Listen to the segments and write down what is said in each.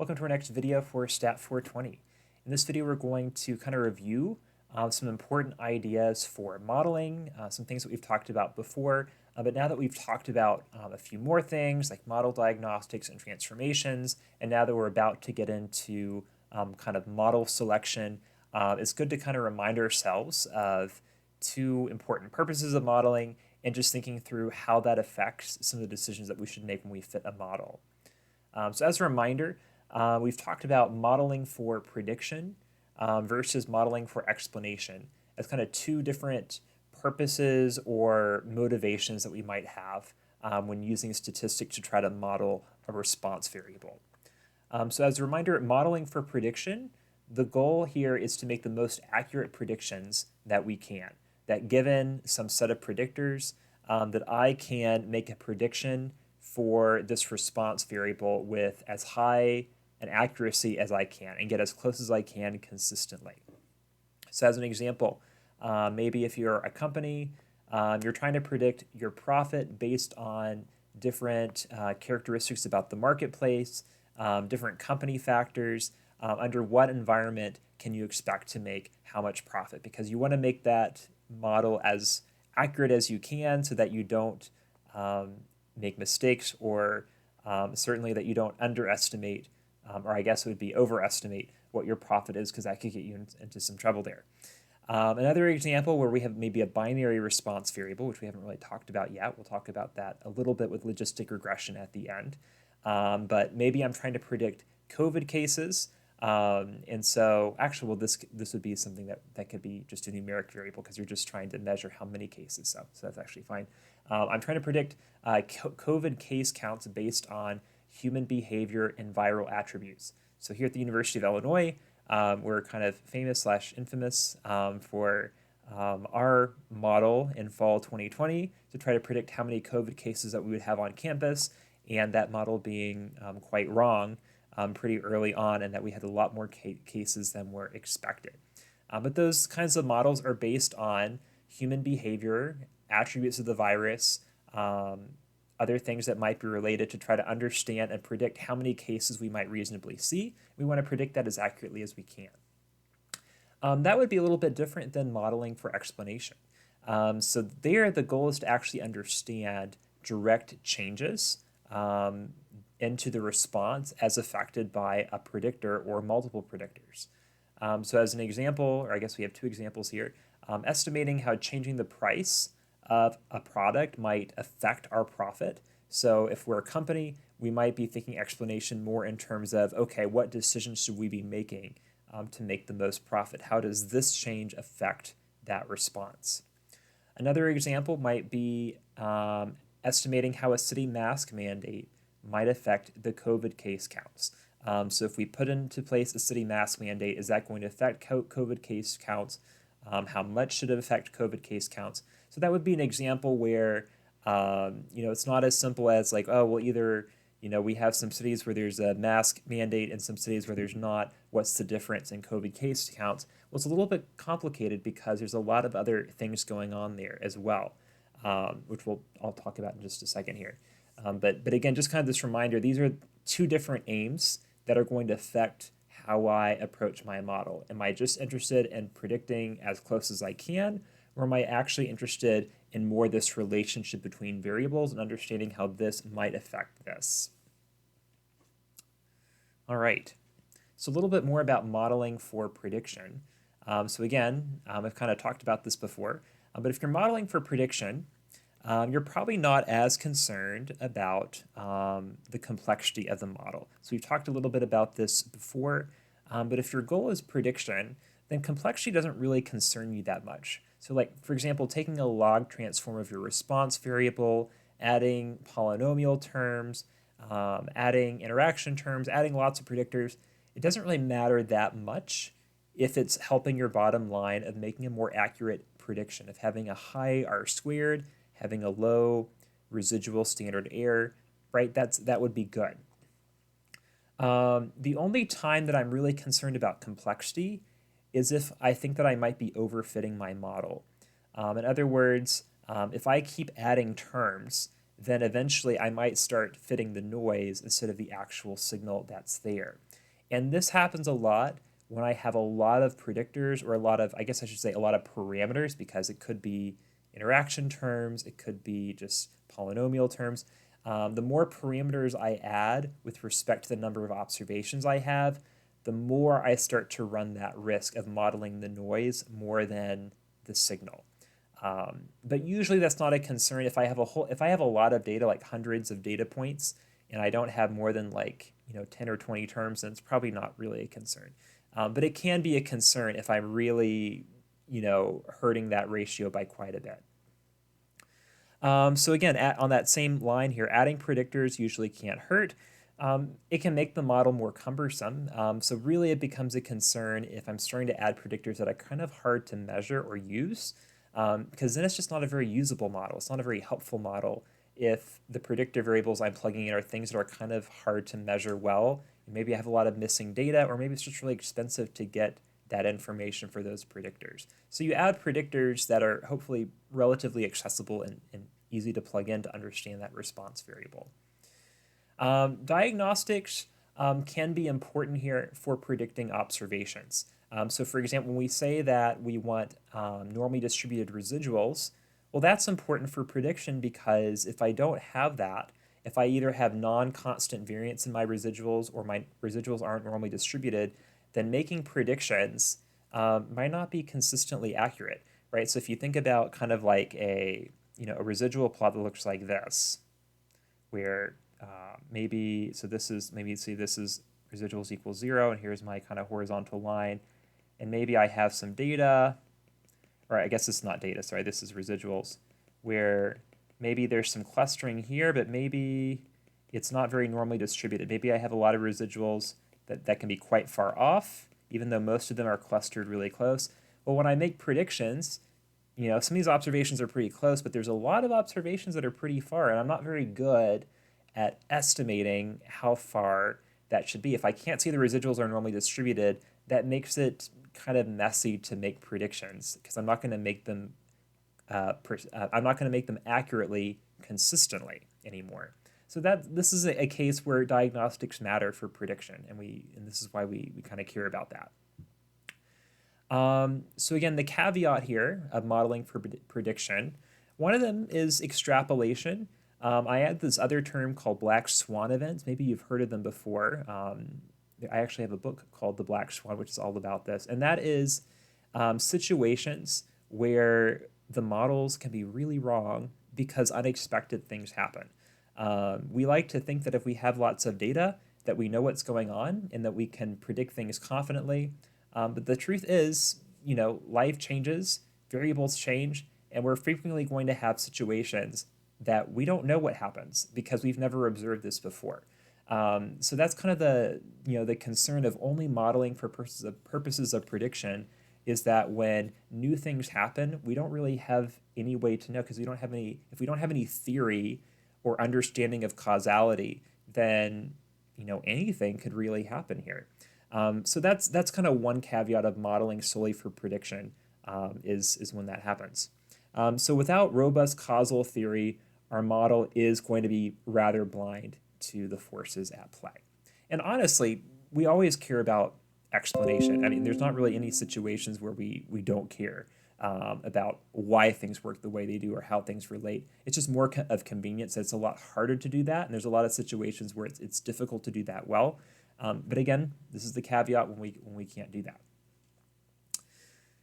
Welcome to our next video for Stat 420. In this video, we're going to kind of review some important ideas for modeling, some things that we've talked about before. But now that we've talked about a few more things like model diagnostics and transformations, and now that we're about to get into kind of model selection, it's good to kind of remind ourselves of two important purposes of modeling and just thinking through how that affects some of the decisions that we should make when we fit a model. So as a reminder, we've talked about modeling for prediction versus modeling for explanation as kind of two different purposes or motivations that we might have when using statistics to try to model a response variable. So as a reminder, modeling for prediction, the goal here is to make the most accurate predictions that we can. That given some set of predictors, that I can make a prediction for this response variable with as high an accuracy as I can and get as close as I can consistently. So as an example, maybe if you're a company, you're trying to predict your profit based on different characteristics about the marketplace, different company factors. Under what environment can you expect to make how much profit? Because you want to make that model as accurate as you can so that you don't make mistakes, or certainly that you don't underestimate, or I guess it would be overestimate what your profit is, because that could get you into some trouble there. Another example where we have maybe a binary response variable, which we haven't really talked about yet. We'll talk about that a little bit with logistic regression at the end. But maybe I'm trying to predict COVID cases. And so actually, well, this would be something that could be just a numeric variable because you're just trying to measure how many cases. So that's actually fine. I'm trying to predict COVID case counts based on human behavior and viral attributes. So here at the University of Illinois, we're kind of famous/infamous for our model in fall 2020 to try to predict how many COVID cases that we would have on campus, and that model being quite wrong pretty early on, and that we had a lot more cases than were expected. But those kinds of models are based on human behavior, attributes of the virus, other things that might be related to try to understand and predict how many cases we might reasonably see. We want to predict that as accurately as we can. That would be a little bit different than modeling for explanation. So there, the goal is to actually understand direct changes into the response as affected by a predictor or multiple predictors. So as an example, or I guess we have two examples here, estimating how changing the price of a product might affect our profit. So if we're a company, we might be thinking explanation more in terms of, okay, what decisions should we be making to make the most profit? How does this change affect that response? Another example might be estimating how a city mask mandate might affect the COVID case counts. So if we put into place a city mask mandate, is that going to affect COVID case counts? How much should it affect COVID case counts? So that would be an example where, it's not as simple as like, oh, well, either, we have some cities where there's a mask mandate and some cities where there's not. What's the difference in COVID case counts? Well, it's a little bit complicated because there's a lot of other things going on there as well, which I'll talk about in just a second here. But again, just kind of this reminder, these are two different aims that are going to affect how I approach my model. Am I just interested in predicting as close as I can, or am I actually interested in more this relationship between variables and understanding how this might affect this? All right, so a little bit more about modeling for prediction. So again, I've kind of talked about this before, but if you're modeling for prediction, you're probably not as concerned about the complexity of the model. So we've talked a little bit about this before, but if your goal is prediction, then complexity doesn't really concern you that much. So like, for example, taking a log transform of your response variable, adding polynomial terms, adding interaction terms, adding lots of predictors, it doesn't really matter that much if it's helping your bottom line of making a more accurate prediction, of having a high R-squared, having a low residual standard error, right? That would be good. The only time that I'm really concerned about complexity is if I think that I might be overfitting my model. In other words, if I keep adding terms then eventually I might start fitting the noise instead of the actual signal that's there. And this happens a lot when I have a lot of predictors, or a lot of, I guess I should say a lot of parameters, because it could be interaction terms, it could be just polynomial terms. The more parameters I add with respect to the number of observations I have, the more I start to run that risk of modeling the noise more than the signal. But usually that's not a concern. If I have a lot of data, like hundreds of data points, and I don't have more than like 10 or 20 terms, then it's probably not really a concern. But it can be a concern if I'm really hurting that ratio by quite a bit. So again, on that same line here, adding predictors usually can't hurt. It can make the model more cumbersome. So really it becomes a concern if I'm starting to add predictors that are kind of hard to measure or use, because then it's just not a very usable model. It's not a very helpful model if the predictor variables I'm plugging in are things that are kind of hard to measure well. Maybe I have a lot of missing data, or maybe it's just really expensive to get that information for those predictors. So you add predictors that are hopefully relatively accessible and easy to plug in to understand that response variable. Diagnostics can be important here for predicting observations. So for example, when we say that we want normally distributed residuals, well, that's important for prediction, because if I don't have that, if I either have non-constant variance in my residuals or my residuals aren't normally distributed, then making predictions might not be consistently accurate, right? So if you think about kind of like a residual plot that looks like this, where this is residuals equals 0, and here's my kind of horizontal line, and maybe I have some data, or I guess it's not data, sorry, this is residuals, where maybe there's some clustering here, but maybe it's not very normally distributed. Maybe I have a lot of residuals that can be quite far off, even though most of them are clustered really close. Well, when I make predictions, some of these observations are pretty close, but there's a lot of observations that are pretty far, and I'm not very good at estimating how far that should be. If I can't see the residuals are normally distributed, that makes it kind of messy to make predictions, because I'm not going to make them accurately consistently anymore. So this is a case where diagnostics matter for prediction, and this is why we kind of care about that. So again, the caveat here of modeling for prediction, one of them is extrapolation. I add this other term called black swan events. Maybe you've heard of them before. I actually have a book called The Black Swan, which is all about this. And that is situations where the models can be really wrong because unexpected things happen. We like to think that if we have lots of data, that we know what's going on and that we can predict things confidently. But the truth is, life changes, variables change, and we're frequently going to have situations that we don't know what happens because we've never observed this before. So that's kind of the concern of only modeling for purposes of prediction, is that when new things happen, we don't really have any way to know, because if we don't have any theory or understanding of causality, then anything could really happen here. So that's kind of one caveat of modeling solely for prediction, is when that happens. So without robust causal theory, our model is going to be rather blind to the forces at play. And honestly, we always care about explanation. I mean, there's not really any situations where we don't care about why things work the way they do or how things relate. It's just more of convenience. It's a lot harder to do that, and there's a lot of situations where it's difficult to do that well. But again, this is the caveat when we can't do that.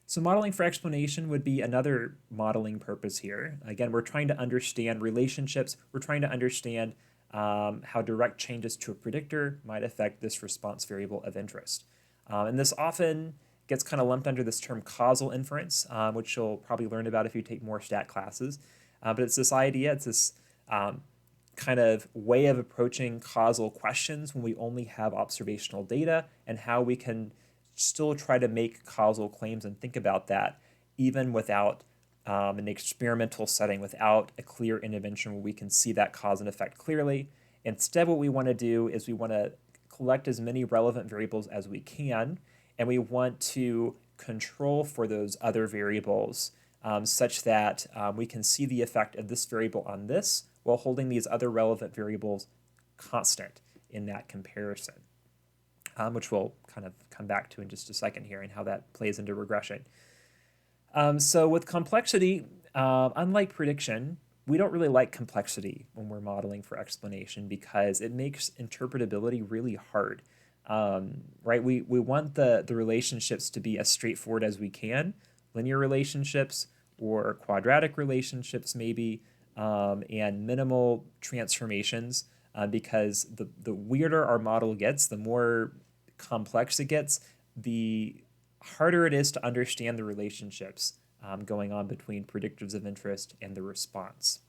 So modeling for explanation would be another modeling purpose here. Again, we're trying to understand relationships. We're trying to understand how direct changes to a predictor might affect this response variable of interest. And this often gets kind of lumped under this term causal inference, which you'll probably learn about if you take more stat classes. But it's this idea, it's this kind of way of approaching causal questions when we only have observational data, and how we can still try to make causal claims and think about that even without an experimental setting, without a clear intervention where we can see that cause and effect clearly. Instead, what we want to do is we want to collect as many relevant variables as we can, and we want to control for those other variables such that we can see the effect of this variable on this, while holding these other relevant variables constant in that comparison, which we'll kind of come back to in just a second here and how that plays into regression. So with complexity, unlike prediction, we don't really like complexity when we're modeling for explanation because it makes interpretability really hard. Right? We want the relationships to be as straightforward as we can, linear relationships or quadratic relationships maybe, and minimal transformations, because the weirder our model gets, the more complex it gets, the harder it is to understand the relationships going on between predictors of interest and the response.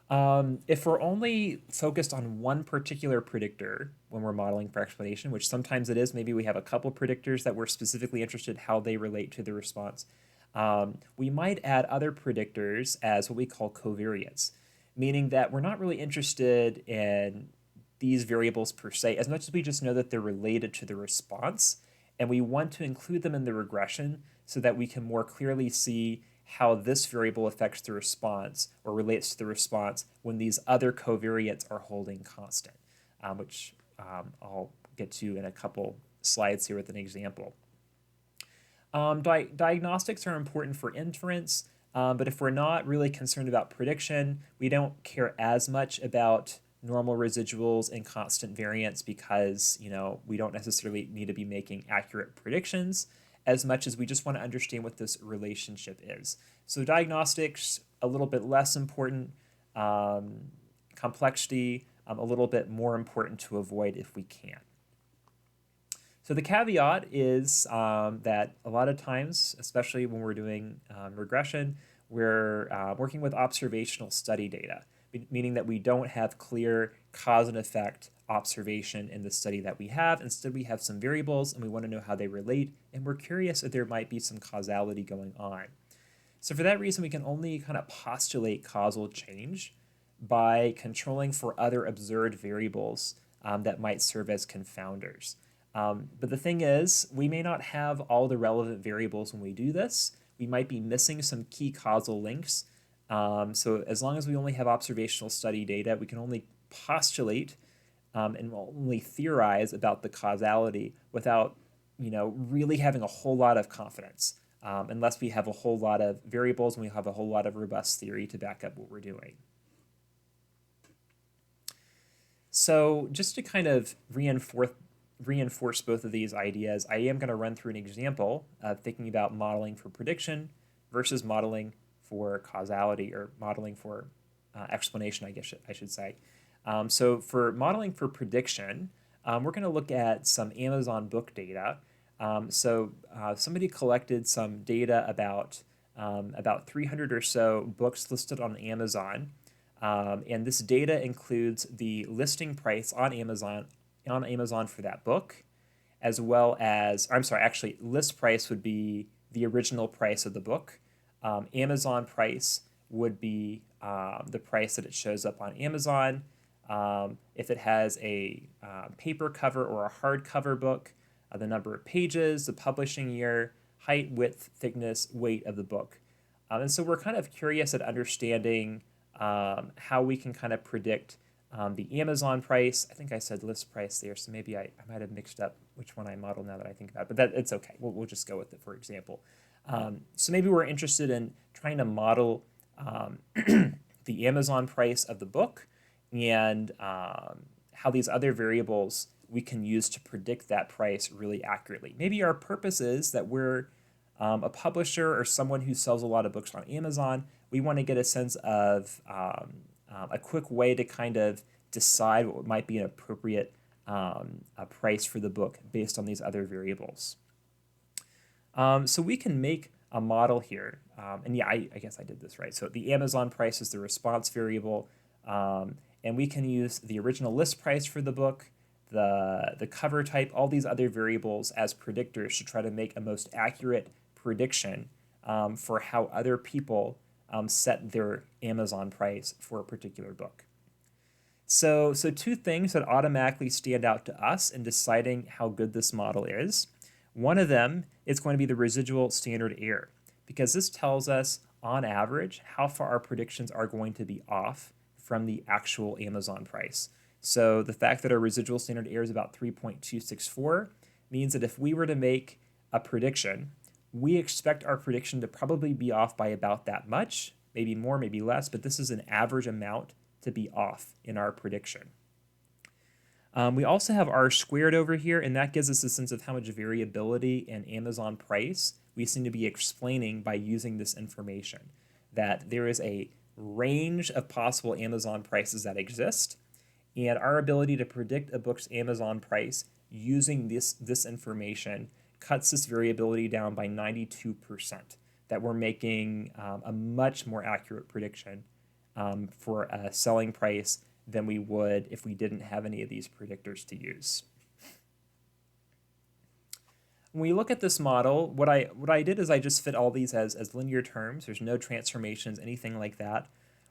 If we're only focused on one particular predictor when we're modeling for explanation, which sometimes it is, maybe we have a couple predictors that we're specifically interested in how they relate to the response, we might add other predictors as what we call covariates, meaning that we're not really interested in these variables per se, as much as we just know that they're related to the response, and we want to include them in the regression so that we can more clearly see how this variable affects the response or relates to the response when these other covariates are holding constant, which I'll get to in a couple slides here with an example. Diagnostics are important for inference, but if we're not really concerned about prediction, we don't care as much about normal residuals and constant variance because, we don't necessarily need to be making accurate predictions as much as we just want to understand what this relationship is. So diagnostics, a little bit less important, complexity, a little bit more important to avoid if we can. So the caveat is that a lot of times, especially when we're doing regression, we're working with observational study data, meaning that we don't have clear cause and effect observation in the study that we have. Instead, we have some variables and we want to know how they relate, and we're curious if there might be some causality going on. So for that reason, we can only kind of postulate causal change by controlling for other observed variables that might serve as confounders. But the thing is, we may not have all the relevant variables when we do this. We might be missing some key causal links. So as long as we only have observational study data, we can only postulate and we'll only theorize about the causality without, really having a whole lot of confidence, unless we have a whole lot of variables and we have a whole lot of robust theory to back up what we're doing. So just to kind of reinforce both of these ideas, I am going to run through an example of thinking about modeling for prediction versus modeling for causality, or modeling for explanation, I guess I should say. So for modeling for prediction, we're going to look at some Amazon book data. Somebody collected some data about 300 or so books listed on Amazon, and this data includes the listing price on Amazon for that book, as well as, actually, list price would be the original price of the book. Amazon price would be the price that it shows up on Amazon. If it has a paper cover or a hardcover book, the number of pages, the publishing year, height, width, thickness, weight of the book. And so we're kind of curious at understanding how we can kind of predict the Amazon price. I think I said list price there, so maybe I might have mixed up which one I modeled now that I think about it, but it's okay. We'll just go with it for example. So maybe we're interested in trying to model the Amazon price of the book and how these other variables we can use to predict that price really accurately. Maybe our purpose is that we're a publisher or someone who sells a lot of books on Amazon. We want to get a sense of a quick way to kind of decide what might be an appropriate price for the book based on these other variables. So we can make a model here, and yeah, I guess I did this right. So the Amazon price is the response variable, and we can use the original list price for the book, the cover type, all these other variables as predictors to try to make a most accurate prediction for how other people set their Amazon price for a particular book. So two things that automatically stand out to us in deciding how good this model is. One of them is going to be the residual standard error, because this tells us on average, how far our predictions are going to be off from the actual Amazon price. So the fact that our residual standard error is about 3.264 means that if we were to make a prediction, we expect our prediction to probably be off by about that much, maybe more, maybe less, but this is an average amount to be off in our prediction. We also have R squared over here, and that gives us a sense of how much variability in Amazon price we seem to be explaining by using this information, that there is a range of possible Amazon prices that exist, and our ability to predict a book's Amazon price using this information cuts this variability down by 92%, that we're making a much more accurate prediction for a selling price than we would if we didn't have any of these predictors to use. When we look at this model, what I did is I just fit all these as linear terms. There's no transformations, anything like that.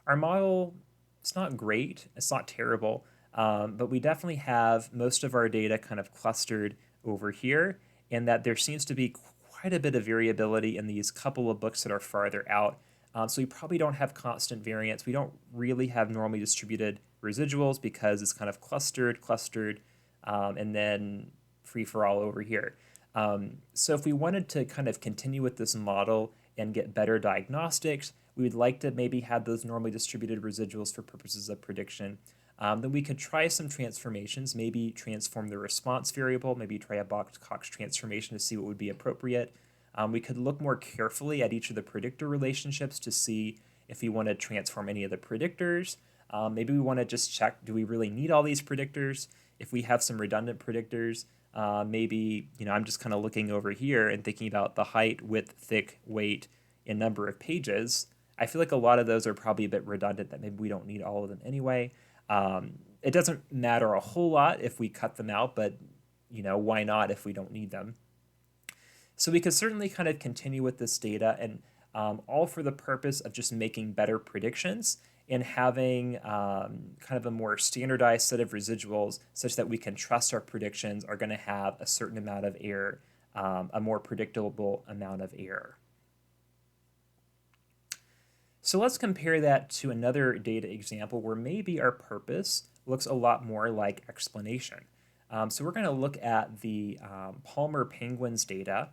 Our model, it's not great, it's not terrible, but we definitely have most of our data kind of clustered over here, and that there seems to be quite a bit of variability in these couple of books that are farther out. So we probably don't have constant variance. We don't really have normally distributed residuals because it's kind of clustered, and then free for all over here. So if we wanted to kind of continue with this model and get better diagnostics, we would like to maybe have those normally distributed residuals for purposes of prediction. Then we could try some transformations, maybe transform the response variable, maybe try a Box-Cox transformation to see what would be appropriate. We could look more carefully at each of the predictor relationships to see if we want to transform any of the predictors. Maybe we want to just check, do we really need all these predictors? If we have some redundant predictors, maybe, I'm just kind of looking over here and thinking about the height, width, thick, weight, and number of pages. I feel like a lot of those are probably a bit redundant, that maybe we don't need all of them anyway. It doesn't matter a whole lot if we cut them out, but why not if we don't need them? So we could certainly kind of continue with this data, and all for the purpose of just making better predictions and having kind of a more standardized set of residuals such that we can trust our predictions are going to have a certain amount of error, a more predictable amount of error. So let's compare that to another data example where maybe our purpose looks a lot more like explanation. So we're going to look at the Palmer penguins data,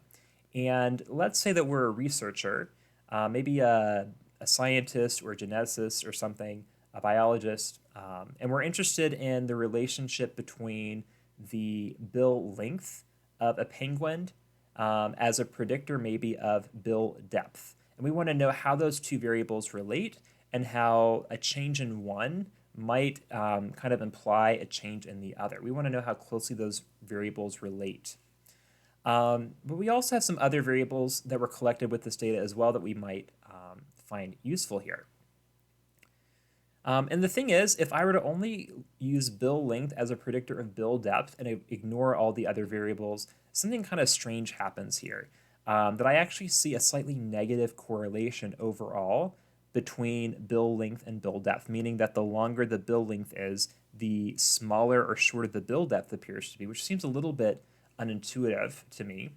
and let's say that we're a researcher, maybe a scientist or a geneticist or something, a biologist, and we're interested in the relationship between the bill length of a penguin as a predictor maybe of bill depth. And we want to know how those two variables relate and how a change in one might kind of imply a change in the other. We want to know how closely those variables relate. But we also have some other variables that were collected with this data as well that we might find useful here. And the thing is, if I were to only use bill length as a predictor of bill depth and ignore all the other variables, something kind of strange happens here. That I actually see a slightly negative correlation overall between bill length and bill depth, meaning that the longer the bill length is, the smaller or shorter the bill depth appears to be, which seems a little bit unintuitive to me.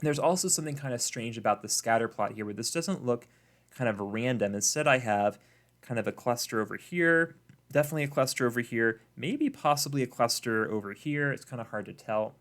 There's also something kind of strange about the scatter plot here, where this doesn't look kind of random. Instead, I have kind of a cluster over here, definitely a cluster over here, maybe possibly a cluster over here. It's kind of hard to tell.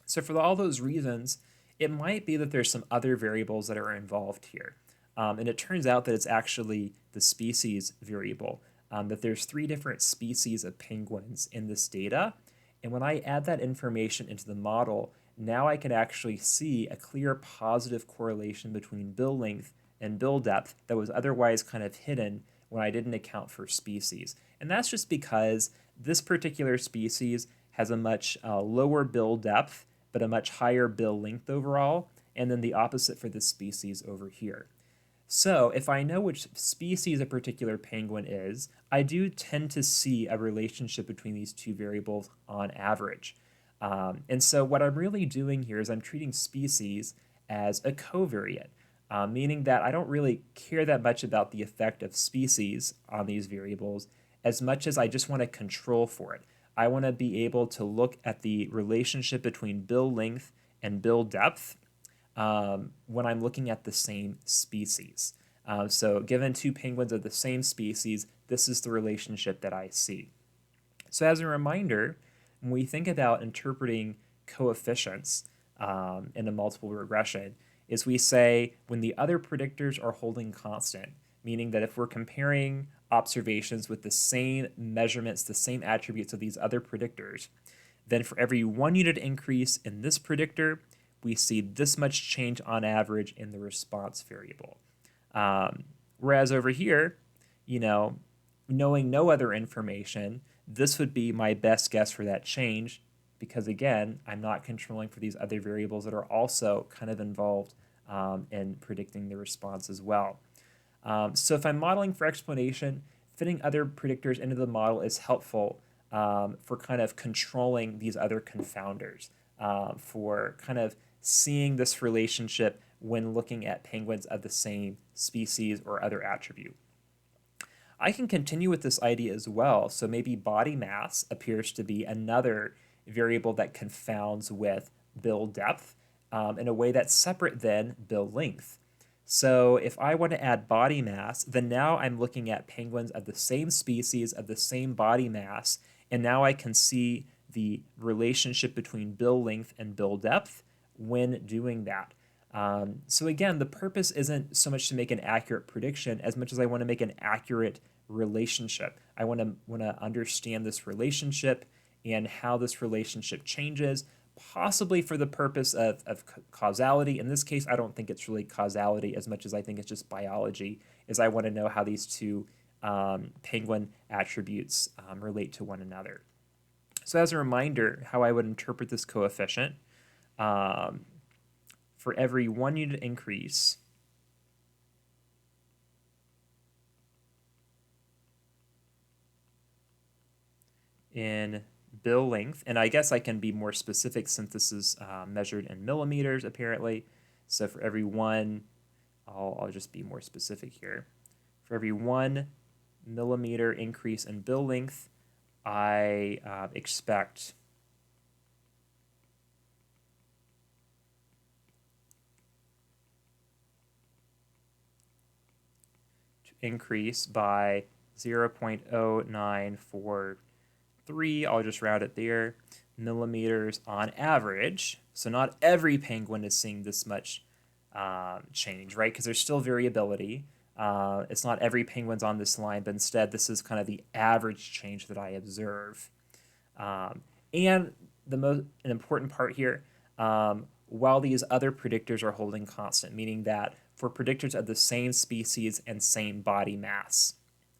So for all those reasons, it might be that there's some other variables that are involved here. And it turns out that it's actually the species variable, that there's 3 different species of penguins in this data. And when I add that information into the model, now I can actually see a clear positive correlation between bill length and bill depth that was otherwise kind of hidden when I didn't account for species. And that's just because this particular species has a much lower bill depth, but a much higher bill length overall, and then the opposite for this species over here. So if I know which species a particular penguin is, I do tend to see a relationship between these two variables on average. And so what I'm really doing here is I'm treating species as a covariate, meaning that I don't really care that much about the effect of species on these variables as much as I just want to control for it. I want to be able to look at the relationship between bill length and bill depth when I'm looking at the same species. So given two penguins of the same species, this is the relationship that I see. So as a reminder, when we think about interpreting coefficients in a multiple regression, is we say when the other predictors are holding constant, meaning that if we're comparing observations with the same measurements, the same attributes of these other predictors, then for every 1 unit increase in this predictor, we see this much change on average in the response variable. Whereas over here, knowing no other information, this would be my best guess for that change because, again, I'm not controlling for these other variables that are also kind of involved in predicting the response as well. So if I'm modeling for explanation, fitting other predictors into the model is helpful for kind of controlling these other confounders, for kind of seeing this relationship when looking at penguins of the same species or other attribute. I can continue with this idea as well. So maybe body mass appears to be another variable that confounds with bill depth in a way that's separate than bill length. So if I want to add body mass, then now I'm looking at penguins of the same species, of the same body mass, and now I can see the relationship between bill length and bill depth when doing that. So again, the purpose isn't so much to make an accurate prediction as much as I want to make an accurate relationship. I want to understand this relationship and how this relationship changes, possibly for the purpose of causality. In this case, I don't think it's really causality as much as I think it's just biology, is I want to know how these two penguin attributes relate to one another. So as a reminder, how I would interpret this coefficient, for every 1 unit increase in bill length, and I guess I can be more specific since this is measured in millimeters apparently. So for every I'll just be more specific here. For every 1 millimeter increase in bill length, I expect increase by 0.0943, I'll just round it there, millimeters on average. So not every penguin is seeing this much change, right? Because there's still variability. It's not every penguin's on this line, but instead this is kind of the average change that I observe. And an important part here, while these other predictors are holding constant, meaning that for predictors of the same species and same body mass.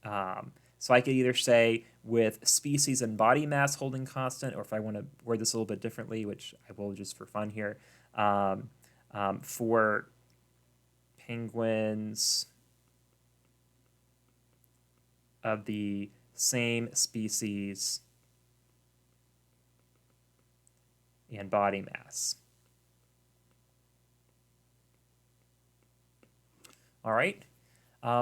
So I could either say with species and body mass holding constant, or if I want to word this a little bit differently, which I will just for fun here, for penguins of the same species and body mass. All right.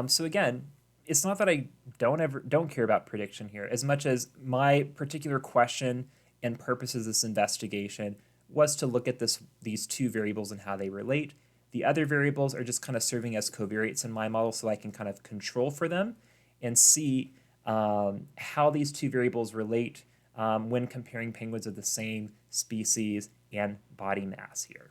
So again, it's not that I don't care about prediction here as much as my particular question and purpose of this investigation was to look at these two variables and how they relate. The other variables are just kind of serving as covariates in my model so I can kind of control for them and see how these two variables relate when comparing penguins of the same species and body mass here.